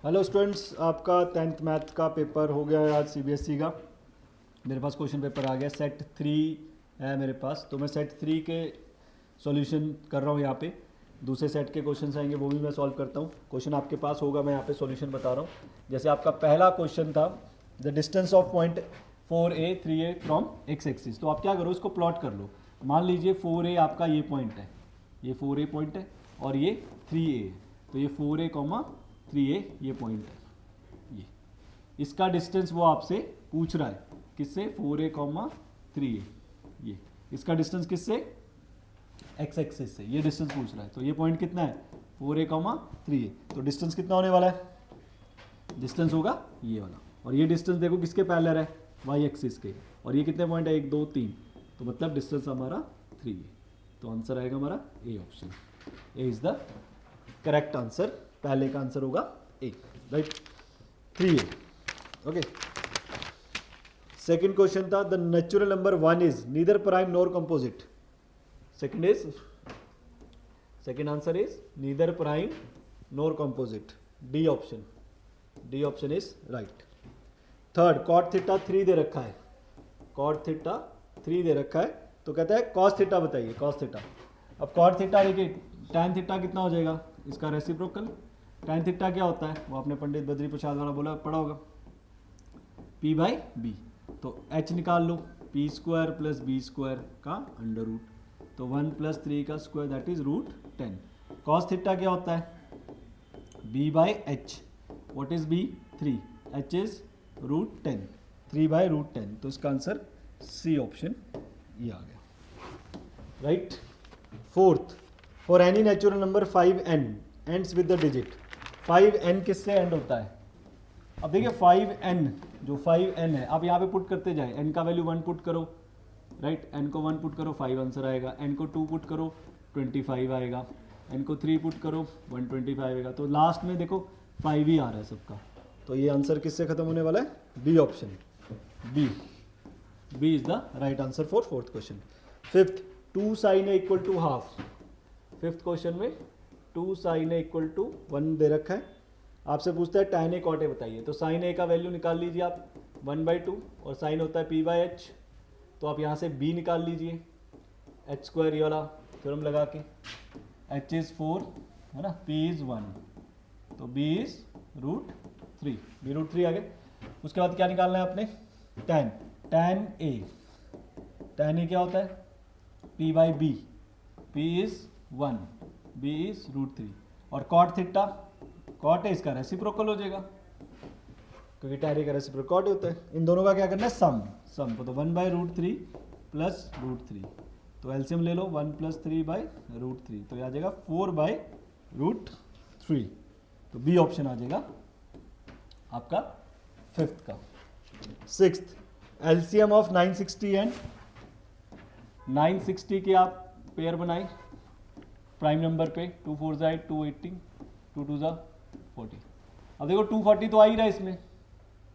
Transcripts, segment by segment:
Hello students, आपका 10th math का paper हो गया है आज सीबीएसई का। मेरे पास क्वेश्चन पेपर आ गया, सेट 3 है मेरे पास। तो मैं सेट 3 के सॉल्यूशन कर रहा हूँ यहाँ पे। दूसरे सेट के क्वेश्चन आएंगे वो भी मैं सॉल्व करता हूँ। क्वेश्चन आपके पास होगा, मैं यहाँ पे सॉल्यूशन बता रहा हूँ। जैसे आपका पहला क्वेश्चन था, the distance of point 4a 3a from x axis. तो आप क्या करो, इसको प्लॉट कर लो। मान लीजिए 4a आपका ये पॉइंट है, ये 4a पॉइंट है और ये 3a है। तो ये 4a, 3a ये पॉइंट है। ये इसका डिस्टेंस वो आपसे पूछ रहा है, किससे? 4a, 3a। ये इसका डिस्टेंस किससे? एक्स एक्सिस से ये डिस्टेंस पूछ रहा है। तो ये पॉइंट कितना है? 4a, 3a। तो डिस्टेंस कितना होने वाला है? डिस्टेंस होगा ये वाला। और ये डिस्टेंस देखो किसके पैरेलल है? वाई एक्सिस के। और ये कितने पॉइंट है? 1 2 3। तो मतलब डिस्टेंस हमारा 3a। तो आंसर आएगा हमारा A option. A is the correct answer. पहले का आंसर होगा A, right? 3a। Okay. Second question था, the natural number 1 is neither prime nor composite. Second answer is neither prime nor composite, D option. D option is right. Third, cot theta 3 दे रखा है। Cot theta 3 दे रखा है, तो कहता है कॉस थीटा बताइए, कॉस थीटा। अब कॉट थीटा देखिए, टैन थीटा कितना हो जाएगा? इसका रेसिप्रोकल। टैन थीटा क्या होता है? वो आपने पंडित बद्री प्रसाद वाला बोला पढ़ा होगा, p बाई बी। तो h निकाल लो, p square plus B square का अंडर रूट। तो 1 प्लस 3 का square, that is root 10। Cos theta क्या होता है? b by H. What is b? 3। h is root 10, 3 by root 10। तो इसका आंसर सी ऑप्शन ये आ गया, right? Fourth, for any natural number 5n ends with the digit. 5n किससे and होता है? अब देखिए 5n, जो 5n है, आप यहाँ पे पुट करते जाए। n का वैल्यू 1 पुट करो, राइट? n को 1 पुट करो 5 आंसर आएगा। n को 2 पुट करो 25 आएगा। n को 3 पुट करो 125 आएगा। तो लास्ट में देखो 5 ही आ रहा है सबका। तो ये आंसर किससे खत्म होने वाला है? B option. B, B is the right answer for fourth question. Fifth, 2 sin a equal to half. Fifth question में 2 sin a इक्वल टू 1 दे रखा है। आपसे पूछता है tan a cot a बताइए। तो sin a का वैल्यू निकाल लीजिए आप, 1/2, और साइन होता है p बाई एच। तो आप यहाँ से b निकाल लीजिए, एच स्क्वायर ये वाला थ्योरम लगा के। h इज 4 है ना, p इज 1, तो b is root 3। b root 3 आ गए। उसके बाद क्या निकालना है आपने? tan a। tan a क्या होता है? p by B. p is 1, b is root 3। और कॉट थीटा, कॉट है, इसका रेसिप्रोकल हो जाएगा, क्योंकि tan a का रेसिप्रोकल कॉट होता है। इन दोनों का क्या करना है? सम को। तो 1 बाई रूट 3 प्लस रूट 3। तो एलसीएम ले लो, 1 प्लस 3 बाई रूट 3। तो आ जाएगा 4 बाई रूट 3। तो बी ऑप्शन आ जाएगा आपका फिफ्थ का। सिक्स्थ, एलसीएम ऑफ 960 एंड 960 के आप पेयर बनाए प्राइम नंबर पे। 2 4 ज़ा 280, 2 2 ज़ा 40। अब देखो 240 तो आ ही रहा है इसमें,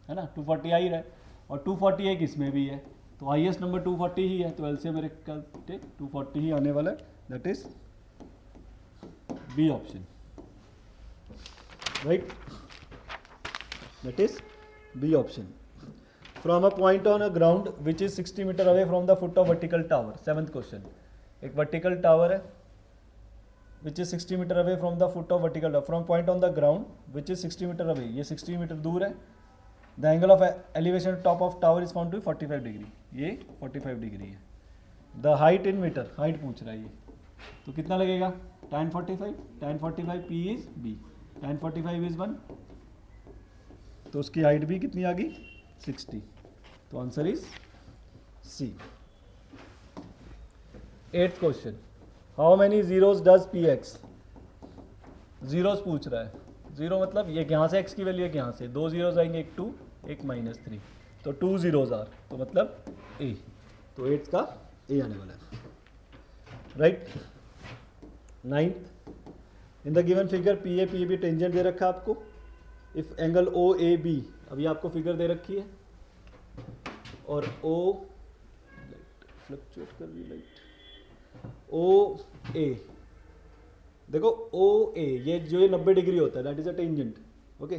है ना? 240 आ ही रहा है, और 241 इसमें भी है। तो हाईएस्ट नंबर 240 ही है। तो एलसीएम मेरे का 240 ही आने वाला है, that is B option, right? That is B option. From a point on a ground which is 60 metre away from the foot of vertical tower. Seventh question, एक वर्टिकल टावर है which is 60 metre away from the foot of vertical tower, from point on the ground which is 60 metre away. ये 60 metre दूर है। The angle of elevation top of tower is found to 45 degree. ये 45 degree है। The height in metre, height पूछ रहा है ये। तो कितना लगेगा? tan 45, tan 45 p is b, tan 45 is 1, तो उसकी हाइट भी कितनी आ गई? 60। तो answer is C. Eighth question, how many zeros does P X. Zeros पूछ रहा है। जीरो मतलब ये यहाँ से x की वैल्यू है, यहाँ से 2 जीरोज आएंगे, एक 2 एक -3। तो 2 जीरोज आर, तो मतलब ए। तो एट्थ का ए आने वाला है, right? Ninth, in the given figure P A B tangent दे रखा है आपको। If angle O A B, अभी आपको फिगर दे रखी है, और ओ फ्लक्चुएट कर रही लाइट, ओ ए, देखो ओ ए, ये जो ये 90 डिग्री होता है, that is a tangent, okay?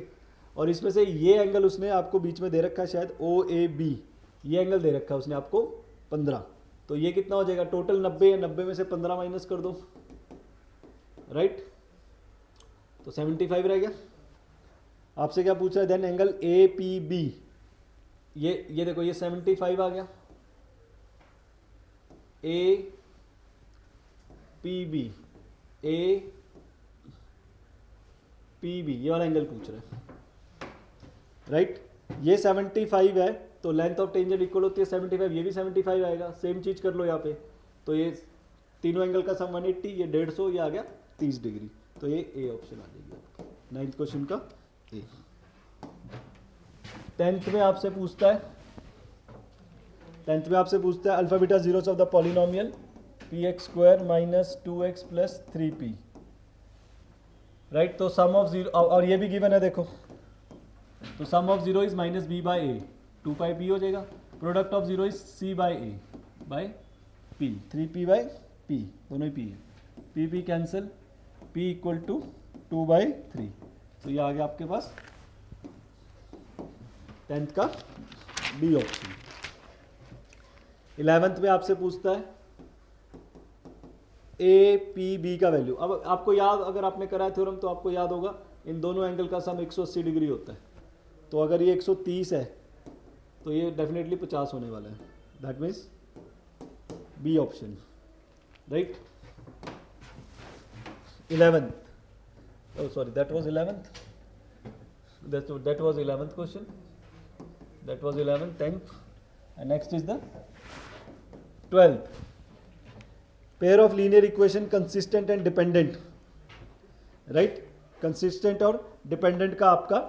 और इसमें से ये एंगल उसने आपको बीच में दे रखा है शायद OAB, ये एंगल दे रखा है उसने आपको 15, तो ये कितना हो जाएगा टोटल 90 है, 90 में से 15 माइनस कर दो, राइट, तो 75 रह गया। आपसे क्या पूछ रहा है, देन एंगल APB, ये देखो ये 75 आ गया, APB, APB ये वाला एंगल पूछ रहा है, राइट, ये 75 है, तो लेंथ ऑफ टेंजेंट इक्वल होती है 75, ये भी 75 आएगा, सेम चीज कर लो यहाँ पे, तो ये तीनों एंगल का सम 180, ये 150, ये आ गया 30 डिग्री, तो ये ए ऑप्शन आ जाएगी आपकी 9th क्वेश्चन का ए। 10th में आपसे पूछता है alpha beta zeros of the polynomial px² minus 2x plus 3p, right, तो सम ऑफ जीरो, और ये भी गिवन है देखो, तो sum of zero is minus b by a, 2 pi p हो जाएगा, product of zero is c by a by p, 3p by p, दोनों ही p है, p cancel, p equal to 2 by 3, तो ये आ गया आपके पास 10th का बी ऑप्शन। 11th में आपसे पूछता है APB का वैल्यू, अब आपको याद, अगर आपने करा है थ्योरम तो आपको याद होगा इन दोनों एंगल का सम 180 डिग्री होता है, तो अगर ये 130 है तो ये डेफिनेटली 50 होने वाला है, that means B option, right. 11th, oh sorry, that was 11th, that was 11th question, that was 11th, 10th, and next is the 12th. Pair of linear equation consistent and dependent, right, consistent और dependent का आपका,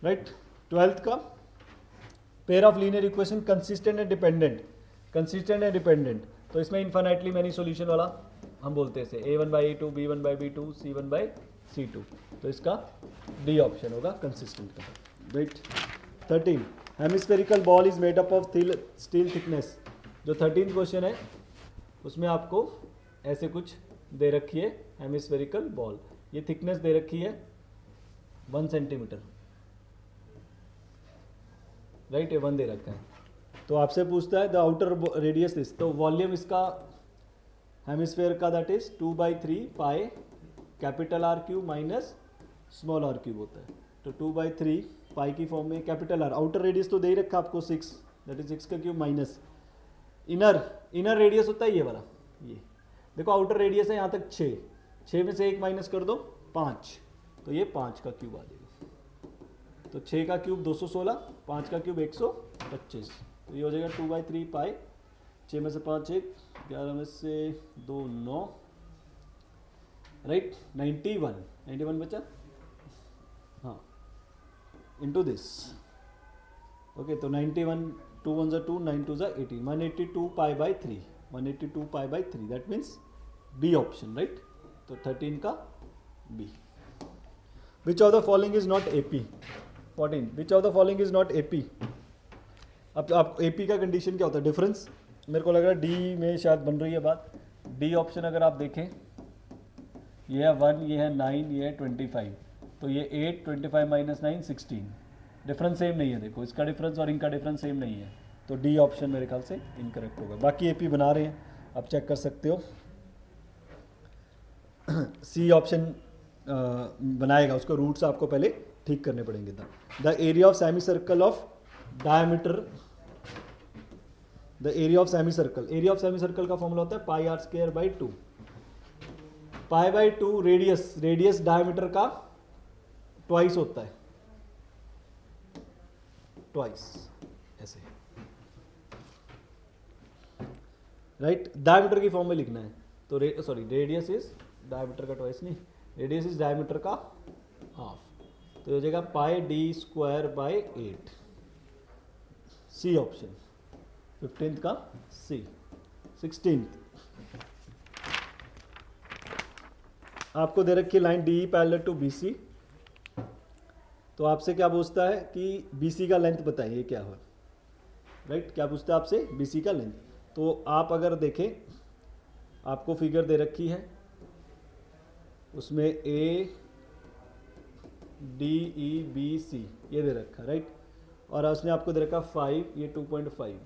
right, 12th का pair of linear equation consistent and dependent, तो इसमें infinitely many solution वाला हम बोलते हैं इसे, a1/a2, b1/b2, c1/c2, तो इसका डी ऑप्शन होगा कंसिस्टेंट का, right. 13 hemispherical ball is made up of steel thickness, जो 13th क्वेश्चन है उसमें आपको ऐसे कुछ दे रखी है हेमिस्फेरिकल बॉल, ये थिकनेस दे रखी है 1 सेंटीमीटर, राइट, ये 1 दे रखा है, तो आपसे पूछता है द आउटर रेडियस दिस, तो वॉल्यूम इसका हेमिस्फेयर का that is 2/3 pi capital R cube minus small r cube होता है, तो 2/3 पाई की फॉर्म में कैपिटल R, आउटर रेडियस तो दे ही रखा आपको 6, दैट इज 6 का क्यूब माइनस इनर रेडियस होता है ये वाला, ये देखो आउटर रेडियस है यहाँ तक 6 में से 1 माइनस कर दो 5, तो ये 5 का क्यूब आ जाएगा, तो 6 का क्यूब 216, 5 का क्यूब 125, तो ये हो जाएगा 2/3 पाई, 6 में से 5 1, 11 में से 2 9, राइट, 91 बचा, हाँ, इंटू दिस, ओके, तो 91, 2 1 2, 9 2 18, 182 pi by 3, 182 pi by 3, that means B option, right, तो 13 का B. Which of the following is not AP, 14 which of the following is not AP, अब आप AP का कंडीशन क्या होता है, डिफरेंस, मेरे को लग रहा है डी में शायद बन रही है बात, डी ऑप्शन अगर आप देखें, ये है 1, ये है 9, ये है 25, तो ये 8, 25 माइनस 9 16, डिफरेंस सेम नहीं है, देखो इसका डिफरेंस और इनका डिफरेंस सेम नहीं है, तो डी ऑप्शन मेरे ख्याल से इनकरेक्ट होगा, बाकी AP बना रहे हैं, आप चेक कर सकते हो। सी ऑप्शन बनाएगा, उसको रूट्स आपको पहले ठीक करने पड़ेंगे। The area of semi circle of diameter, the area of semi circle का फॉर्मूला होता है पाई r square by 2, pi by 2 radius diameter का ट्वाइस होता है, ट्वाइस ऐसे, राइट, डायमीटर की फॉर्म में लिखना है, तो रेडियस इज डायमीटर का ट्वाइस नहीं, रेडियस इज डायमीटर का हाफ, तो हो जाएगा pi d square by 8, C option, 15th का सी। 16th आपको दे रखी line DE parallel to BC, तो आपसे क्या पूछता है कि BC का लेंथ बताइए क्या हो, राइट, क्या पूछता है आपसे BC का लेंथ, तो आप अगर देखें आपको फिगर दे रखी है, उसमें A DEBC ये दे रखा है, राइट। और उसने आपको दे रखा 5, ये 2.5,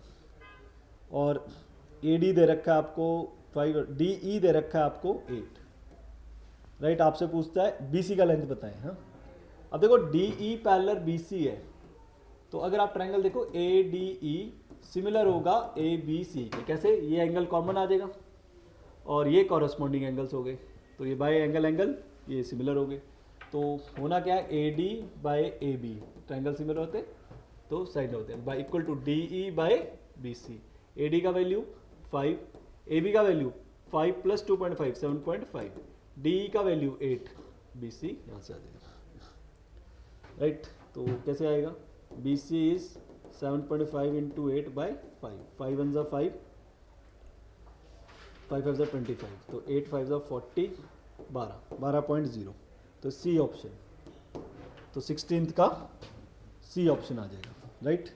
और AD दे रखा है आपको 5, DE दे रखा है आपको 8, राइट। आपसे पूछता है BC का लेंथ बताएं। हाँ, अब देखो DE पैरेलल BC है, तो अगर आप ट्रायंगल देखो ADE सिमिलर होगा ABC के। कैसे? ये एंगल कॉमन आ जाएगा और ये कॉरस्पॉन्डिंग एंगल्स हो गए, तो ये बाय एंगल ये सिमिलर हो गए। तो होना क्या है, AD by AB, triangle similar होते तो साइड होते हैं, by equal to DE by BC। AD का वैल्यू 5, AB का वैल्यू 5 प्लस 2.5 7.5, DE का वैल्यू 8, BC यहाँ से आ जाएगा, राइट। तो कैसे आएगा, BC इज 7.5 इंटू 8 बाई 5, 5 1 5, 5 5 25, तो 8 5 40, 12.0, तो C ऑप्शन, तो 16th का C ऑप्शन आ जाएगा, right.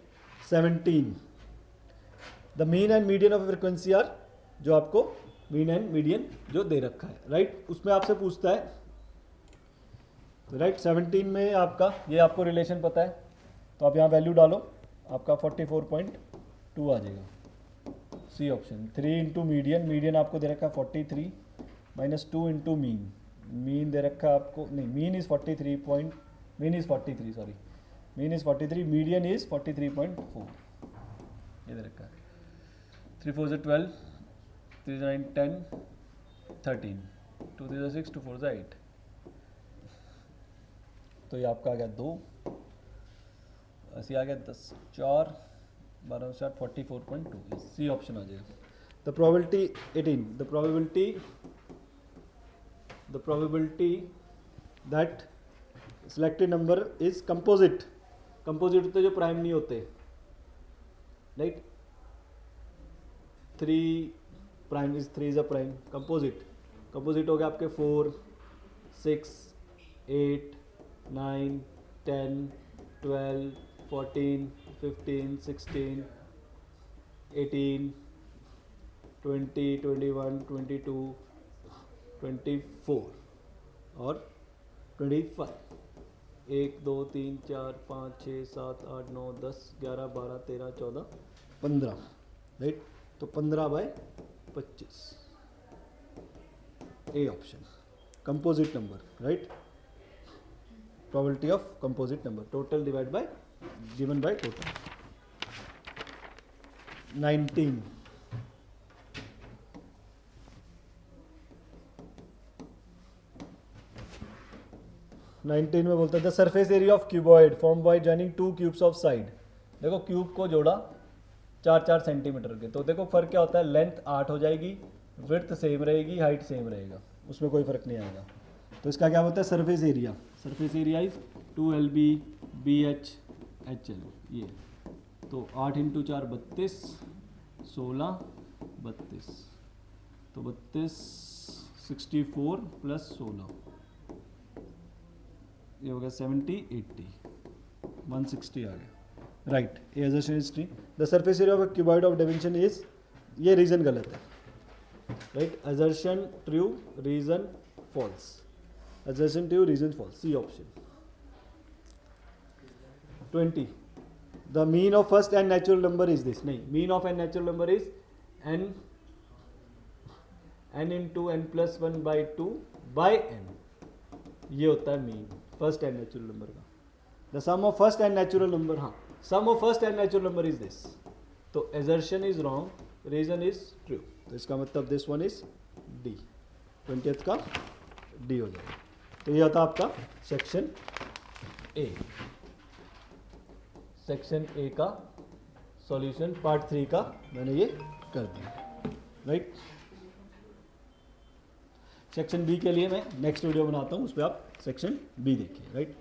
17, the mean and median of frequency are, जो आपको मीन एंड मीडियन जो दे रखा है, राइट। उसमें आपसे पूछता है, राइट 17 में आपका ये आपको रिलेशन पता है, तो आप यहाँ वैल्यू डालो, आपका 44.2 आ जाएगा, C option. 3 into median, median आपको दे रखा है 43 माइनस 2 इंटू मीन, मीन दे रखा है आपको, नहीं mean is 43, mean is 43, median is 43.4, ये दे रखा है। 3 4 12, 3 9 10, 13, 2 3 6, 2 4 8, तो ये आपका आ गया 2, ऐसे आ गया 10 4 12 7 44.2, सी ऑप्शन आ जाएगा। The probability 18, the probability that selected number is composite, composite होते जो प्राइम नहीं होते, right. 3 prime is 3 is a prime, composite हो गया आपके 4 6 8 9 10 12 14 15 16 18 20 21 22 24 और 25, 1 2 3 4 5 6 7 8 9 10 11 12 13 14 15, राइट। तो 15/25, A option, composite number, right. probability of composite number, total divided by given by total. 19, में बोलते हैं the surface area of cuboid form by joining 2 cubes of side. देखो cube को जोड़ा 4 सेंटीमीटर के, तो देखो फर्क क्या होता है, लेंथ 8 हो जाएगी, विड्थ सेम रहेगी, हाइट सेम रहेगा, उसमें कोई फर्क नहीं आएगा। तो इसका क्या होता है, surface area is 2LB BH HL, ये तो 8 इंटू 4 32, 16 32, तो 32 64 प्लस 16, ये हो गया 70 80, 160 आ गया, right. A assertion is true, the surface area of a cuboid of dimension is, ये रीजन गलत है, right. Assertion true, reason false, assertion true, reason false, C option. 20, the mean of first and natural number is this, नहीं, mean of n natural number is n into n plus 1 by 2 by n, ये होता है mean first n natural number का। The sum of first n natural number, हाँ sum of first n natural number is this, तो assertion is wrong, reason is true, तो इसका मतलब this one is D, 20th का D हो जाएगा। तो ये होता आपका सेक्शन ए का सॉल्यूशन, पार्ट 3 का मैंने ये कर दिया, राइट। सेक्शन बी के लिए मैं नेक्स्ट वीडियो बनाता हूँ, उस पर आप सेक्शन बी देखिए, राइट।